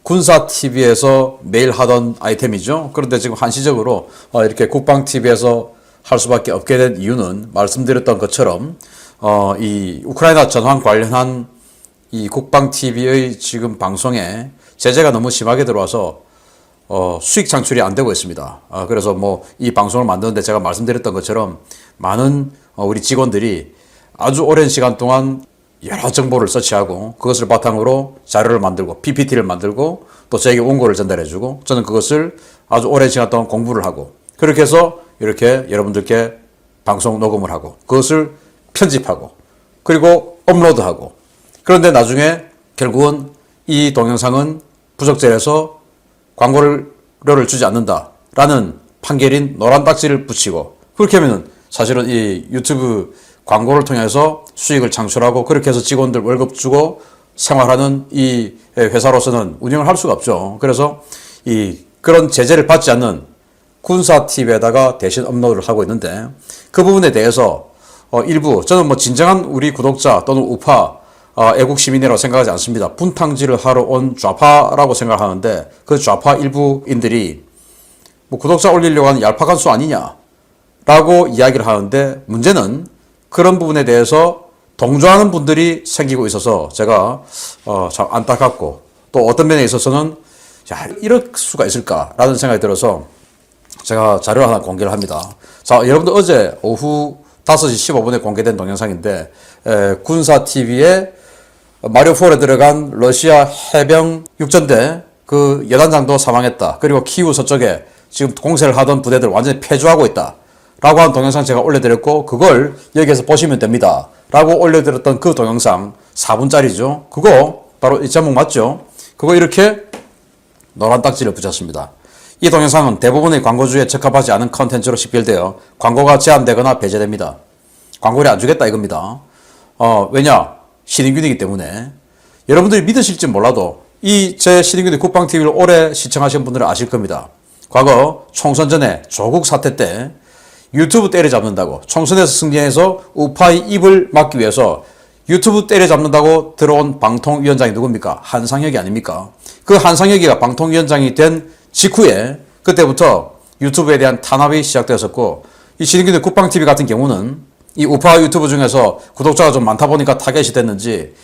군사 TV에서 매일 하던 아이템이죠. 그런데 지금 한시적으로 이렇게 국방 TV에서 할 수밖에 없게 된 이유는 말씀드렸던 것처럼 이 우크라이나 전황 관련한 이 국방 TV의 지금 방송에 제재가 너무 심하게 들어와서 수익 창출이 안 되고 있습니다. 그래서 뭐 이 방송을 만드는데 제가 말씀드렸던 것처럼 많은 우리 직원들이 아주 오랜 시간 동안 여러 정보를 서치하고 그것을 바탕으로 자료를 만들고 PPT를 만들고 또 저에게 원고를 전달해주고 저는 그것을 아주 오랜 시간 동안 공부를 하고 그렇게 해서 이렇게 여러분들께 방송 녹음을 하고 그것을 편집하고 그리고 업로드하고 그런데 나중에 결국은 이 동영상은 부적절해서 광고를 주지 않는다라는 판결인 노란 딱지를 붙이고 그렇게 하면은 사실은 이 유튜브 광고를 통해서 수익을 창출하고 그렇게 해서 직원들 월급 주고 생활하는 이 회사로서는 운영을 할 수가 없죠. 그래서 그런 제재를 받지 않는 군사 TV에다가 대신 업로드를 하고 있는데 그 부분에 대해서 일부 저는 뭐 진정한 우리 구독자 또는 우파 애국 시민이라고 생각하지 않습니다. 분탕질을 하러 온 좌파라고 생각하는데 그 좌파 일부인들이 뭐 구독자 올리려고 하는 얄팍한 수 아니냐라고 이야기를 하는데 문제는 그런 부분에 대해서 동조하는 분들이 생기고 있어서 제가 참 안타깝고 또 어떤 면에 있어서는 야, 이럴 수가 있을까라는 생각이 들어서 제가 자료를 하나 공개를 합니다. 자, 여러분들 어제 오후 5시 15분에 공개된 동영상인데 군사 TV에 마리우폴에 들어간 러시아 해병 육전대 그 여단장도 사망했다. 그리고 키우 서쪽에 지금 공세를 하던 부대들 완전히 패주하고 있다. 라고 한 동영상 제가 올려드렸고 그걸 여기에서 보시면 됩니다. 라고 올려드렸던 그 동영상 4분짜리죠. 그거 바로 이 제목 맞죠? 그거 이렇게 노란 딱지를 붙였습니다. 이 동영상은 대부분의 광고주에 적합하지 않은 컨텐츠로 식별되어 광고가 제한되거나 배제됩니다. 광고를 안 주겠다 이겁니다. 왜냐? 신인균이기 때문에. 여러분들이 믿으실지 몰라도 이 제 신인균의 국방TV를 오래 시청하신 분들은 아실 겁니다. 과거 총선 전에 조국 사태 때 유튜브 때려잡는다고 총선에서 승리해서 우파의 입을 막기 위해서 유튜브 때려잡는다고 들어온 방통위원장이 누굽니까? 한상혁이 아닙니까? 그 한상혁이가 방통위원장이 된 직후에 그때부터 유튜브에 대한 탄압이 시작되었었고 이 신인균의 국방TV 같은 경우는 이 우파 유튜브 중에서 구독자가 좀 많다 보니까 타겟이 됐는지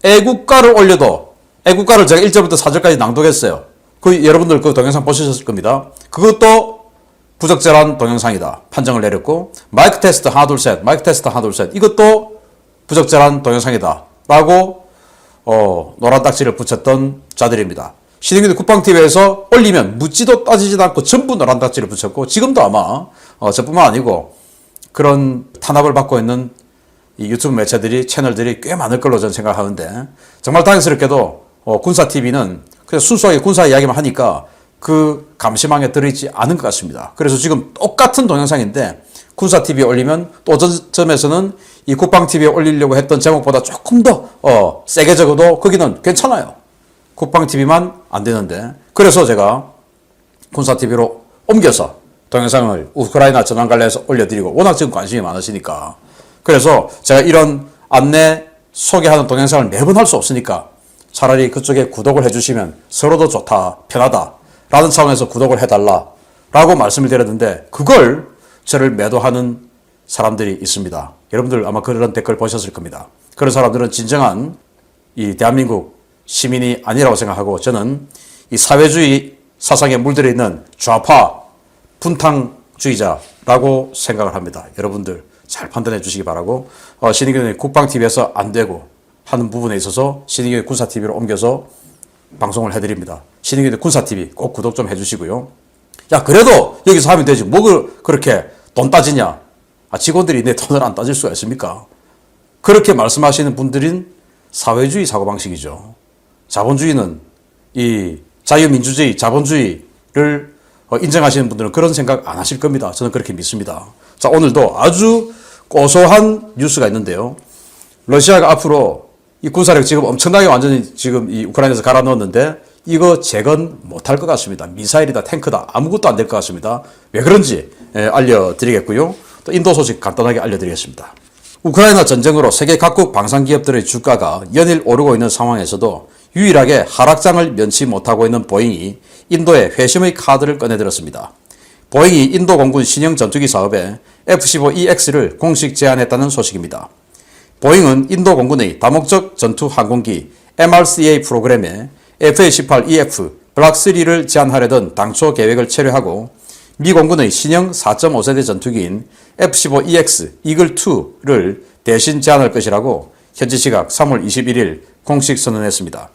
애국가를 올려도 애국가를 제가 1절부터 4절까지 낭독했어요. 그 여러분들 그 동영상 보셨을 겁니다. 그것도 부적절한 동영상이다 판정을 내렸고 마이크 테스트 하나 둘 셋 마이크 테스트 하나 둘 셋 이것도 부적절한 동영상이다 라고 노란 딱지를 붙였던 자들입니다. 신인균의 국방TV에서 올리면 묻지도 따지지도 않고 전부 노란 딱지를 붙였고 지금도 아마 저뿐만 아니고 그런 탄압을 받고 있는 이 유튜브 매체들이 채널들이 꽤 많을 걸로 저는 생각하는데 정말 다행스럽게도 군사TV는 그냥 순수하게 군사 이야기만 하니까 그 감시망에 들어있지 않은 것 같습니다. 그래서 지금 똑같은 동영상인데 군사TV에 올리면 또 어떤 점에서는 이 국방TV에 올리려고 했던 제목보다 조금 더 세게 적어도 거기는 괜찮아요. 국방TV만 안 되는데 그래서 제가 군사TV로 옮겨서 동영상을 우크라이나 전황 관련해서 올려드리고 워낙 지금 관심이 많으시니까 그래서 제가 이런 안내 소개하는 동영상을 매번 할 수 없으니까 차라리 그쪽에 구독을 해주시면 서로도 좋다 편하다 라는 차원에서 구독을 해달라 라고 말씀을 드렸는데 그걸 저를 매도하는 사람들이 있습니다. 여러분들 아마 그런 댓글 보셨을 겁니다. 그런 사람들은 진정한 이 대한민국 시민이 아니라고 생각하고 저는 이 사회주의 사상에 물들어 있는 좌파 분탕주의자라고 생각을 합니다. 여러분들 잘 판단해 주시기 바라고 신인균의 국방TV에서 안 되고 하는 부분에 있어서 신인균의 군사TV로 옮겨서 방송을 해드립니다. 신인균의 군사TV 꼭 구독 좀 해주시고요. 야 그래도 여기서 하면 되지 뭐 그렇게 돈 따지냐. 직원들이 내 돈을 안 따질 수가 있습니까? 그렇게 말씀하시는 분들인 사회주의 사고방식이죠. 자본주의는 이 자유민주주의 자본주의를 인정하시는 분들은 그런 생각 안 하실 겁니다. 저는 그렇게 믿습니다. 자 오늘도 아주 고소한 뉴스가 있는데요. 러시아가 앞으로 이 군사력 지금 엄청나게 완전히 지금 이 우크라이나에서 갈아 넣었는데 이거 재건 못할 것 같습니다. 미사일이다 탱크다 아무것도 안 될 것 같습니다. 왜 그런지 알려드리겠고요. 또 인도 소식 간단하게 알려드리겠습니다. 우크라이나 전쟁으로 세계 각국 방산기업들의 주가가 연일 오르고 있는 상황에서도 유일하게 하락장을 면치 못하고 있는 보잉이 인도의 회심의 카드를 꺼내들었습니다. 보잉이 인도 공군 신형 전투기 사업에 F-15EX를 공식 제안했다는 소식입니다. 보잉은 인도 공군의 다목적 전투 항공기 MRCA 프로그램에 FA-18EF 블락 3를 제안하려던 당초 계획을 체류하고 미 공군의 신형 4.5세대 전투기인 F-15EX 이글2를 대신 제안할 것이라고 현지 시각 3월 21일 공식 선언했습니다.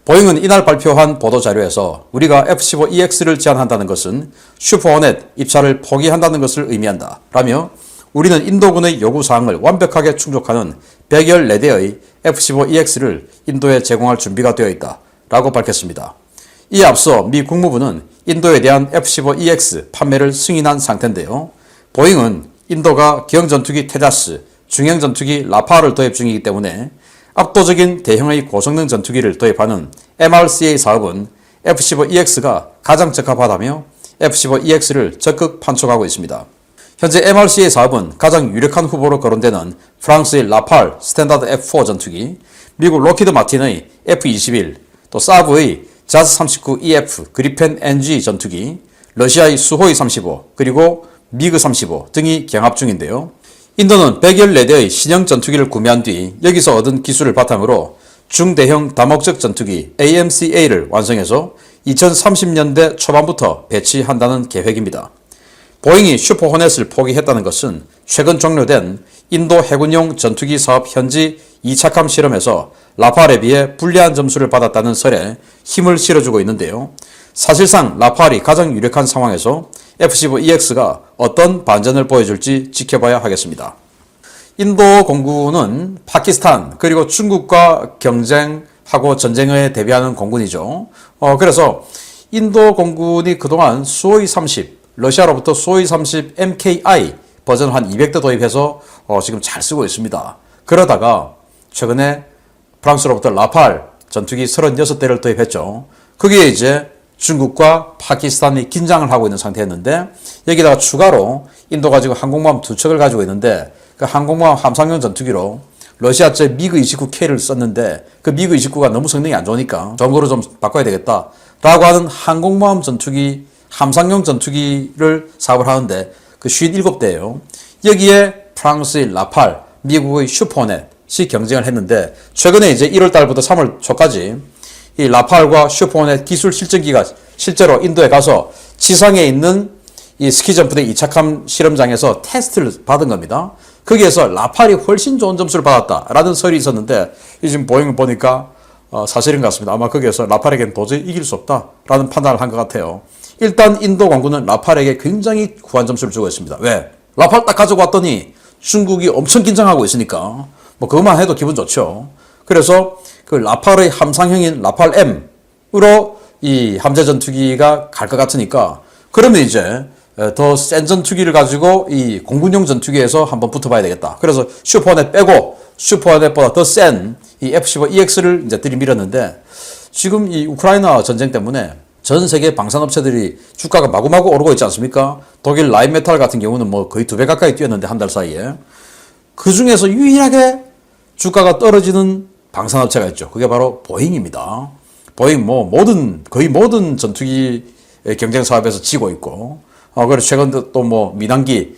보잉은 이날 발표한 보도자료에서 우리가 F-15EX를 제안한다는 것은 슈퍼호넷 입찰을 포기한다는 것을 의미한다 라며 우리는 인도군의 요구사항을 완벽하게 충족하는 114대의 F-15EX를 인도에 제공할 준비가 되어 있다 라고 밝혔습니다. 이에 앞서 미 국무부는 인도에 대한 F-15EX 판매를 승인한 상태인데요. 보잉은 인도가 경전투기 테자스, 중형전투기 라파를 도입 중이기 때문에 압도적인 대형의 고성능 전투기를 도입하는 MRCA 사업은 F-15EX가 가장 적합하다며 F-15EX를 적극 판촉하고 있습니다. 현재 MRCA 사업은 가장 유력한 후보로 거론되는 프랑스의 라팔 스탠다드 F4 전투기, 미국 로키드 마틴의 F-21, 또 사브의 자스 39EF 그리펜 NG 전투기, 러시아의 수호이 35, 그리고 미그 35 등이 경합 중인데요. 인도는 114대의 신형 전투기를 구매한 뒤 여기서 얻은 기술을 바탕으로 중대형 다목적 전투기 AMCA를 완성해서 2030년대 초반부터 배치한다는 계획입니다. 보잉이 슈퍼호넷을 포기했다는 것은 최근 종료된 인도 해군용 전투기 사업 현지 2착함 실험에서 라팔에 비해 불리한 점수를 받았다는 설에 힘을 실어주고 있는데요. 사실상 라팔이 가장 유력한 상황에서 F-15EX가 어떤 반전을 보여줄지 지켜봐야 하겠습니다. 인도 공군은 파키스탄 그리고 중국과 경쟁하고 전쟁에 대비하는 공군이죠. 그래서 인도 공군이 그동안 수호이 30, 러시아로부터 수호이 30 MKI 버전 한 200대 도입해서 지금 잘 쓰고 있습니다. 그러다가 최근에 프랑스로부터 라팔 전투기 36대를 도입했죠. 그게 이제 중국과 파키스탄이 긴장을 하고 있는 상태였는데 여기다가 추가로 인도가 지금 항공모함 2척을 가지고 있는데 그 항공모함 함상용 전투기로 러시아제 미그 29K를 썼는데 그 미그 29가 너무 성능이 안 좋으니까 좋은 거로 좀 바꿔야 되겠다 라고 하는 항공모함 전투기 함상용 전투기를 사업을 하는데 그 57대예요. 여기에 프랑스의 라팔, 미국의 슈퍼호넷이 경쟁을 했는데 최근에 이제 1월 달부터 3월 초까지 이 라팔과 슈퍼호넷 기술 실증기가 실제로 인도에 가서 지상에 있는 이 스키점프대 이착함 실험장에서 테스트를 받은 겁니다. 거기에서 라팔이 훨씬 좋은 점수를 받았다라는 설이 있었는데 지금 보잉을 보니까 사실인 것 같습니다. 아마 거기에서 라팔에게는 도저히 이길 수 없다라는 판단을 한 것 같아요. 일단 인도 공군은 라팔에게 굉장히 후한 점수를 주고 있습니다. 왜? 라팔 딱 가지고 왔더니 중국이 엄청 긴장하고 있으니까 뭐 그것만 해도 기분 좋죠. 그래서 그 라팔의 함상형인 라팔 M으로 이 함재 전투기가 갈 것 같으니까 그러면 이제 더 센 전투기를 가지고 이 공군용 전투기에서 한번 붙어봐야 되겠다. 그래서 슈퍼호넷 빼고 슈퍼호넷보다 더 센 이 F-15EX를 이제 들이밀었는데 지금 이 우크라이나 전쟁 때문에 전 세계 방산업체들이 주가가 마구마구 오르고 있지 않습니까? 독일 라인메탈 같은 경우는 뭐 거의 2배 가까이 뛰었는데 한 달 사이에 그 중에서 유일하게 주가가 떨어지는 방산업체가 있죠. 그게 바로 보잉입니다. 보잉 거의 모든 전투기 경쟁 사업에서 지고 있고, 그리고 최근 또 뭐 민항기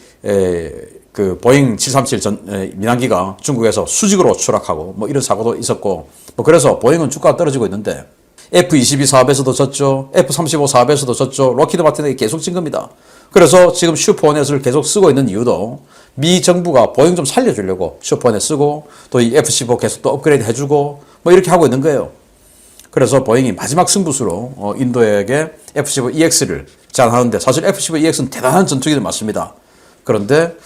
그 보잉 737 민항기가 중국에서 수직으로 추락하고 뭐 이런 사고도 있었고, 뭐 그래서 보잉은 주가가 떨어지고 있는데 F-22 사업에서도 졌죠. F-35 사업에서도 졌죠. 로키드 마틴에게 계속 진 겁니다. 그래서 지금 슈퍼호넷을 계속 쓰고 있는 이유도 미 정부가 보잉 좀 살려주려고 슈퍼호넷 쓰고 또 이 F-15 계속 또 업그레이드 해주고 뭐 이렇게 하고 있는 거예요. 그래서 보잉이 마지막 승부수로 인도에게 F-15EX를 제안하는데 사실 F-15EX는 대단한 전투기들 맞습니다. 그런데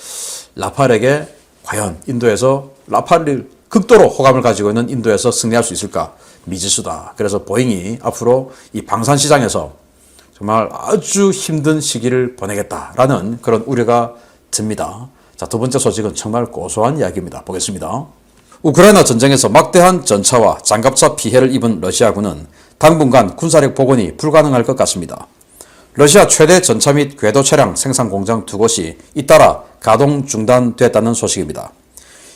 라팔에게 과연 인도에서 라팔을 극도로 호감을 가지고 있는 인도에서 승리할 수 있을까? 미지수다. 그래서 보잉이 앞으로 이 방산 시장에서 정말 아주 힘든 시기를 보내겠다라는 그런 우려가 듭니다. 자, 두 번째 소식은 정말 고소한 이야기입니다. 보겠습니다. 우크라이나 전쟁에서 막대한 전차와 장갑차 피해를 입은 러시아군은 당분간 군사력 복원이 불가능할 것 같습니다. 러시아 최대 전차 및 궤도 차량 생산 공장 2곳이 잇따라 가동 중단됐다는 소식입니다.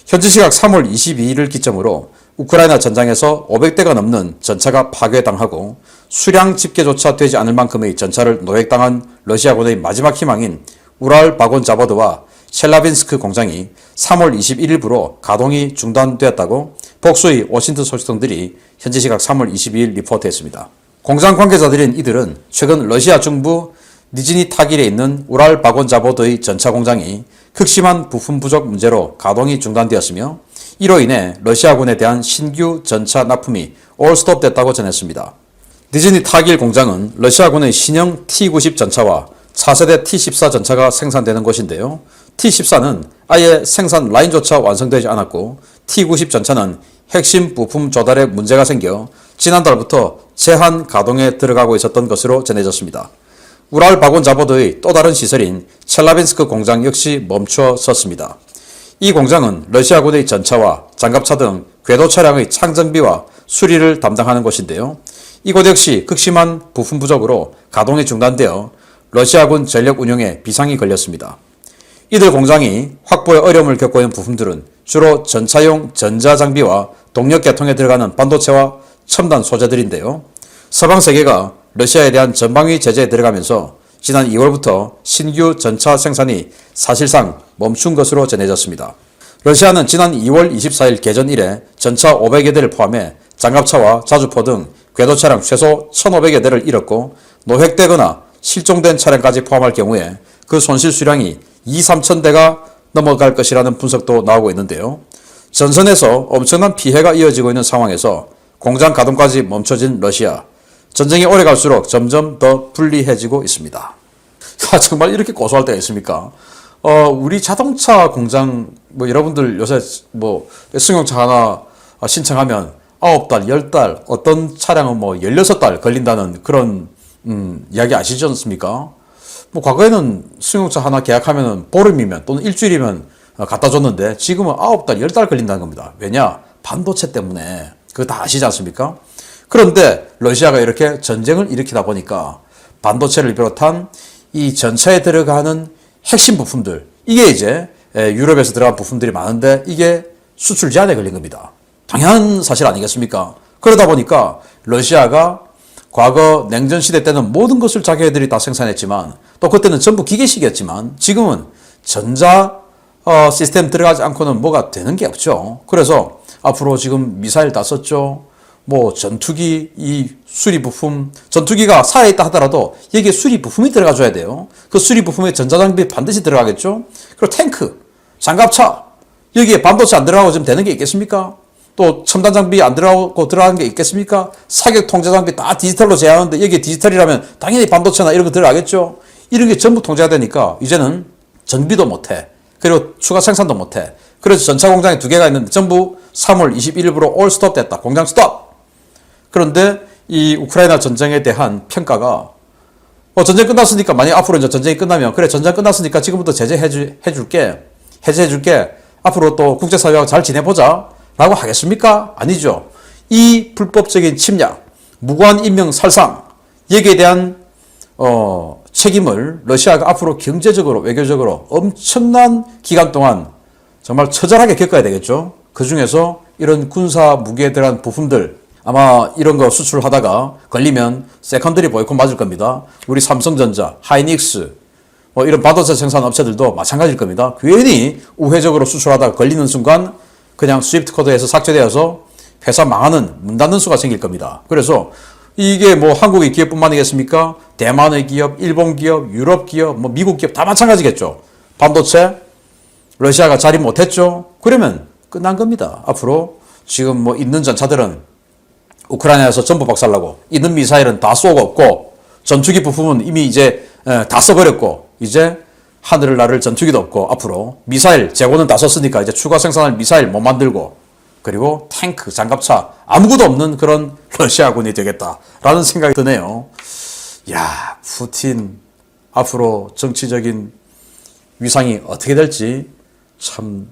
현지 시각 3월 22일을 기점으로 우크라이나 전장에서 500대가 넘는 전차가 파괴당하고 수량 집계조차 되지 않을 만큼의 전차를 노획당한 러시아군의 마지막 희망인 우랄 바곤 자보드와 첼라빈스크 공장이 3월 21일부로 가동이 중단되었다고 복수의 워싱턴 소식통들이 현지 시각 3월 22일 리포트했습니다. 공장 관계자들인 이들은 최근 러시아 중부 니즈니 타길에 있는 우랄 바곤 자보드의 전차 공장이 극심한 부품 부족 문제로 가동이 중단되었으며 이로 인해 러시아군에 대한 신규 전차 납품이 올스톱됐다고 전했습니다. 니즈니 타길 공장은 러시아군의 신형 T-90 전차와 차세대 T-14 전차가 생산되는 곳인데요. T-14는 아예 생산 라인조차 완성되지 않았고 T-90 전차는 핵심 부품 조달에 문제가 생겨 지난달부터 제한 가동에 들어가고 있었던 것으로 전해졌습니다. 우랄 바곤 자보드의 또 다른 시설인 첼라빈스크 공장 역시 멈춰 섰습니다. 이 공장은 러시아군의 전차와 장갑차 등 궤도 차량의 창정비와 수리를 담당하는 곳인데요. 이곳 역시 극심한 부품 부족으로 가동이 중단되어 러시아군 전력 운영에 비상이 걸렸습니다. 이들 공장이 확보에 어려움을 겪고 있는 부품들은 주로 전차용 전자장비와 동력 계통에 들어가는 반도체와 첨단 소재들인데요. 서방 세계가 러시아에 대한 전방위 제재에 들어가면서 지난 2월부터 신규 전차 생산이 사실상 멈춘 것으로 전해졌습니다. 러시아는 지난 2월 24일 개전 이래 전차 500여 대를 포함해 장갑차와 자주포 등 궤도 차량 최소 1,500여 대를 잃었고 노획되거나 실종된 차량까지 포함할 경우에 그 손실 수량이 2-3천 대가 넘어갈 것이라는 분석도 나오고 있는데요. 전선에서 엄청난 피해가 이어지고 있는 상황에서 공장 가동까지 멈춰진 러시아. 전쟁이 오래 갈수록 점점 더 불리해지고 있습니다. 정말 이렇게 고소할 때가 있습니까? 우리 자동차 공장, 여러분들 요새 승용차 하나 신청하면 9달, 10달, 어떤 차량은 16달 걸린다는 그런, 이야기 아시지 않습니까? 과거에는 승용차 하나 계약하면 보름이면 또는 일주일이면 갖다 줬는데 지금은 9달, 10달 걸린다는 겁니다. 왜냐? 반도체 때문에. 그거 다 아시지 않습니까? 그런데 러시아가 이렇게 전쟁을 일으키다 보니까 반도체를 비롯한 이 전차에 들어가는 핵심 부품들, 이게 이제 유럽에서 들어간 부품들이 많은데 이게 수출 제한에 걸린 겁니다. 당연한 사실 아니겠습니까? 그러다 보니까 러시아가 과거 냉전시대 때는 모든 것을 자기네들이 다 생산했지만 또 그때는 전부 기계식이었지만 지금은 전자 시스템 들어가지 않고는 뭐가 되는 게 없죠. 그래서 앞으로 지금 미사일 다 썼죠. 전투기, 이 수리 부품, 전투기가 살아있다 하더라도 여기에 수리 부품이 들어가줘야 돼요. 그 수리 부품에 전자장비 반드시 들어가겠죠. 그리고 탱크, 장갑차, 여기에 반도체 안 들어가고 지금 되는 게 있겠습니까? 또 첨단 장비 안 들어가고 들어가는 게 있겠습니까? 사격 통제 장비 다 디지털로 제어하는데 여기에 디지털이라면 당연히 반도체나 이런 거 들어가겠죠. 이런 게 전부 통제가 되니까 이제는 정비도 못해. 그리고 추가 생산도 못해. 그래서 전차 공장이 2개가 있는데 전부 3월 21일부로 올 스톱 됐다. 공장 스톱! 그런데 이 우크라이나 전쟁에 대한 평가가 전쟁 끝났으니까 만약 앞으로 이제 전쟁이 끝나면 그래 전쟁 끝났으니까 지금부터 해제해줄게 앞으로 또 국제사회와 잘 지내보자 라고 하겠습니까? 아니죠. 이 불법적인 침략, 무고한 인명 살상 여기에 대한 책임을 러시아가 앞으로 경제적으로 외교적으로 엄청난 기간 동안 정말 처절하게 겪어야 되겠죠. 그 중에서 이런 군사 무기에 들어간 부품들 아마 이런 거 수출하다가 걸리면 세컨더리 보이콧 맞을 겁니다. 우리 삼성전자, 하이닉스 이런 반도체 생산 업체들도 마찬가지일 겁니다. 괜히 우회적으로 수출하다가 걸리는 순간 그냥 스위프트 코드에서 삭제되어서 회사 망하는 문 닫는 수가 생길 겁니다. 그래서 이게 한국의 기업뿐만이겠습니까? 대만의 기업, 일본 기업, 유럽 기업, 미국 기업 다 마찬가지겠죠. 반도체 러시아가 자리 못했죠. 그러면 끝난 겁니다. 앞으로 지금 있는 전차들은 우크라이나에서 전부 박살나고 있는 미사일은 다 쏘고 없고 전투기 부품은 이미 이제 다 써버렸고 이제 하늘을 나를 전투기도 없고 앞으로 미사일 재고는 다 썼으니까 이제 추가 생산할 미사일 못 만들고 그리고 탱크, 장갑차 아무것도 없는 그런 러시아군이 되겠다라는 생각이 드네요. 야, 푸틴 앞으로 정치적인 위상이 어떻게 될지 참